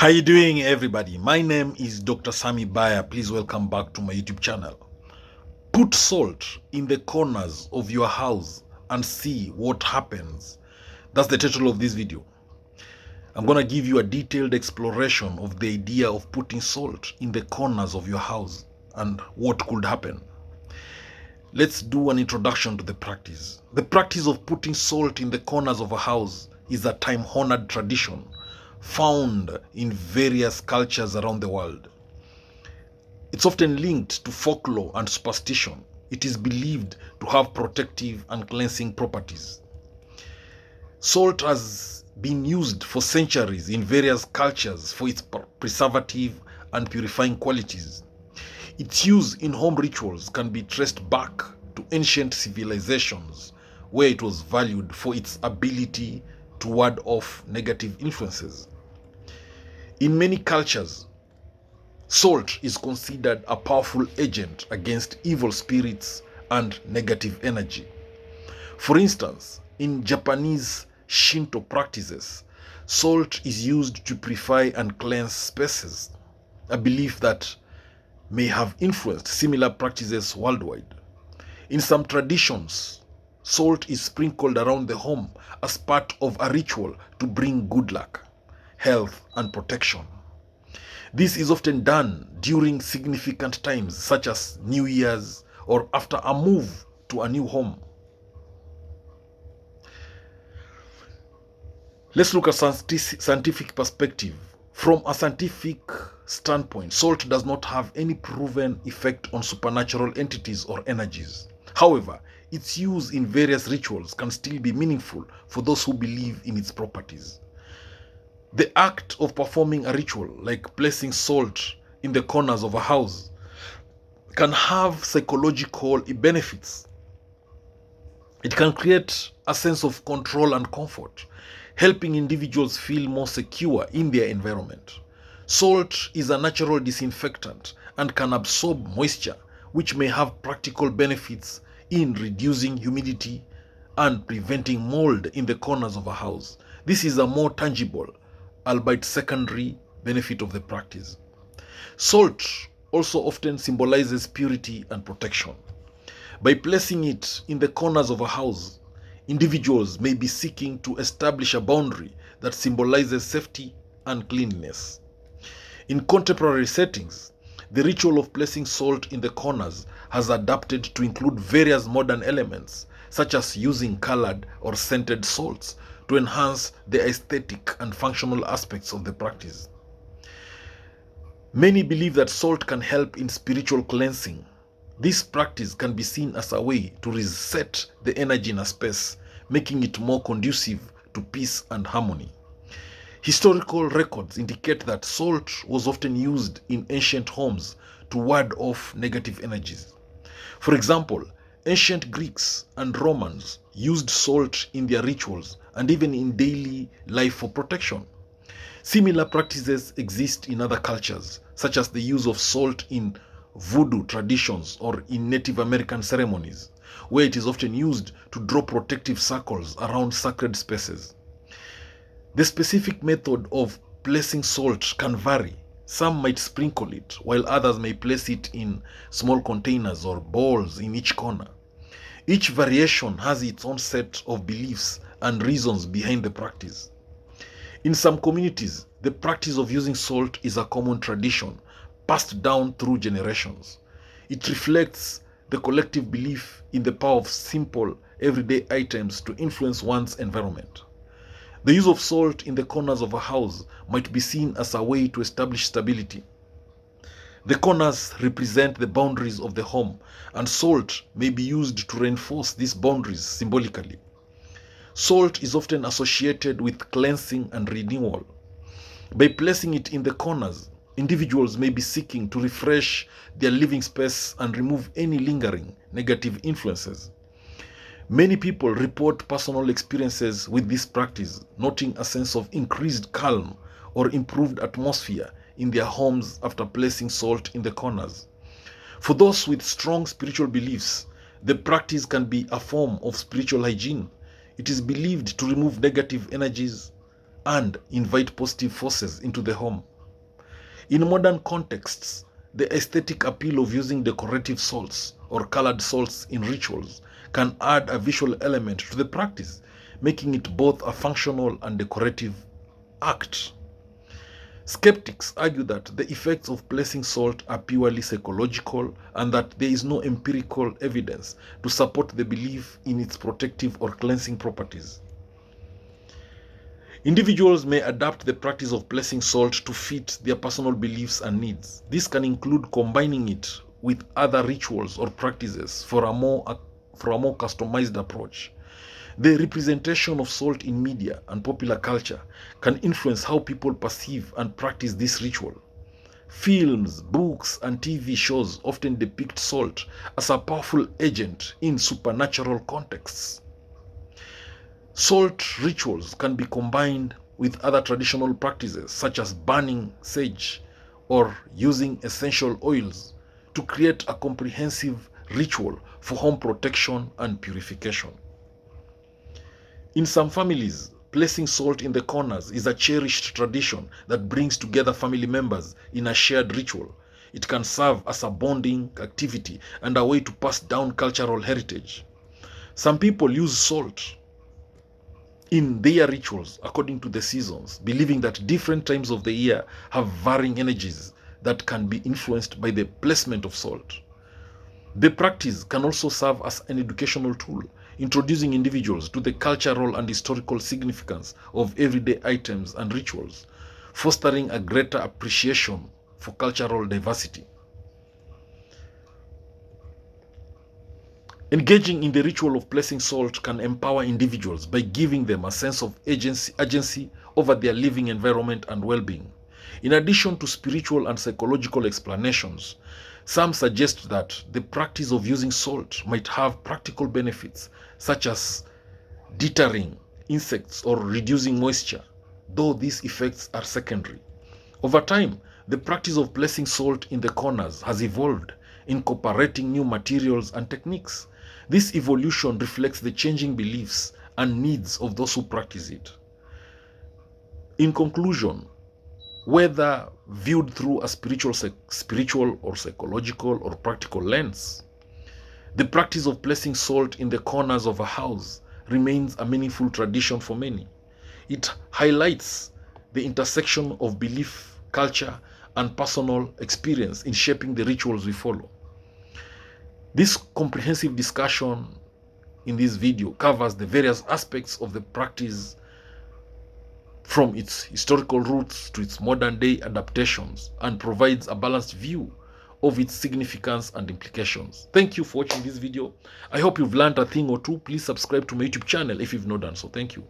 How you doing, everybody? My name is Dr. Sammy BAYA. Please welcome back to my YouTube channel. Put salt in the corners of your house and see what happens. That's the title of this video. I'm going to give you a detailed exploration of the idea of putting salt in the corners of your house and what could happen. Let's do an introduction to the practice. The practice of putting salt in the corners of a house is a time-honored tradition found in various cultures around the world. It's often linked to folklore and superstition. It is believed to have protective and cleansing properties. Salt has been used for centuries in various cultures for its preservative and purifying qualities. Its use in home rituals can be traced back to ancient civilizations, where it was valued for its ability to ward off negative influences. In many cultures, salt is considered a powerful agent against evil spirits and negative energy. For instance, in Japanese Shinto practices, salt is used to purify and cleanse spaces, a belief that may have influenced similar practices worldwide. In some traditions, salt is sprinkled around the home as part of a ritual to bring good luck, health, and protection. This is often done during significant times such as New Year's or after a move to a new home. Let's look at scientific perspective. From a scientific standpoint, salt does not have any proven effect on supernatural entities or energies. However, its use in various rituals can still be meaningful for those who believe in its properties. The act of performing a ritual, like placing salt in the corners of a house, can have psychological benefits. It can create a sense of control and comfort, helping individuals feel more secure in their environment. Salt is a natural disinfectant and can absorb moisture, which may have practical benefits in reducing humidity and preventing mold in the corners of a house. This is a more tangible, albeit secondary, benefit of the practice. Salt also often symbolizes purity and protection. By placing it in the corners of a house, individuals may be seeking to establish a boundary that symbolizes safety and cleanliness. In contemporary settings, the ritual of placing salt in the corners has adapted to include various modern elements, such as using colored or scented salts to enhance the aesthetic and functional aspects of the practice. Many believe that salt can help in spiritual cleansing. This practice can be seen as a way to reset the energy in a space, making it more conducive to peace and harmony. Historical records indicate that salt was often used in ancient homes to ward off negative energies. For example, ancient Greeks and Romans used salt in their rituals and even in daily life for protection. Similar practices exist in other cultures, such as the use of salt in voodoo traditions or in Native American ceremonies, where it is often used to draw protective circles around sacred spaces. The specific method of placing salt can vary. Some might sprinkle it, while others may place it in small containers or bowls in each corner. Each variation has its own set of beliefs and reasons behind the practice. In some communities, the practice of using salt is a common tradition passed down through generations. It reflects the collective belief in the power of simple, everyday items to influence one's environment. The use of salt in the corners of a house might be seen as a way to establish stability. The corners represent the boundaries of the home, and salt may be used to reinforce these boundaries symbolically. Salt is often associated with cleansing and renewal. By placing it in the corners, individuals may be seeking to refresh their living space and remove any lingering negative influences. Many people report personal experiences with this practice, noting a sense of increased calm or improved atmosphere in their homes after placing salt in the corners. For those with strong spiritual beliefs, the practice can be a form of spiritual hygiene. It is believed to remove negative energies and invite positive forces into the home. In modern contexts, the aesthetic appeal of using decorative salts or colored salts in rituals can add a visual element to the practice, making it both a functional and decorative act. Skeptics argue that the effects of placing salt are purely psychological and that there is no empirical evidence to support the belief in its protective or cleansing properties. Individuals may adapt the practice of placing salt to fit their personal beliefs and needs. This can include combining it with other rituals or practices for a more customized approach. The representation of salt in media and popular culture can influence how people perceive and practice this ritual. Films, books, and TV shows often depict salt as a powerful agent in supernatural contexts. Salt rituals can be combined with other traditional practices such as burning sage or using essential oils to create a comprehensive ritual for home protection and purification. In some families, placing salt in the corners is a cherished tradition that brings together family members in a shared ritual. It can serve as a bonding activity and a way to pass down cultural heritage. Some people use salt in their rituals according to the seasons, believing that different times of the year have varying energies that can be influenced by the placement of salt. The practice can also serve as an educational tool, introducing individuals to the cultural and historical significance of everyday items and rituals, fostering a greater appreciation for cultural diversity. Engaging in the ritual of placing salt can empower individuals by giving them a sense of agency over their living environment and well-being. In addition to spiritual and psychological explanations, some suggest that the practice of using salt might have practical benefits, such as deterring insects or reducing moisture, though these effects are secondary. Over time, the practice of placing salt in the corners has evolved, incorporating new materials and techniques. This evolution reflects the changing beliefs and needs of those who practice it. In conclusion, whether viewed through a spiritual or psychological or practical lens, the practice of placing salt in the corners of a house remains a meaningful tradition for many. It highlights the intersection of belief, culture, and personal experience in shaping the rituals we follow. This comprehensive discussion in this video covers the various aspects of the practice, from its historical roots to its modern day adaptations, and provides a balanced view of its significance and implications. Thank you for watching this video. I hope you've learned a thing or two. Please subscribe to my YouTube channel if you've not done so. Thank you.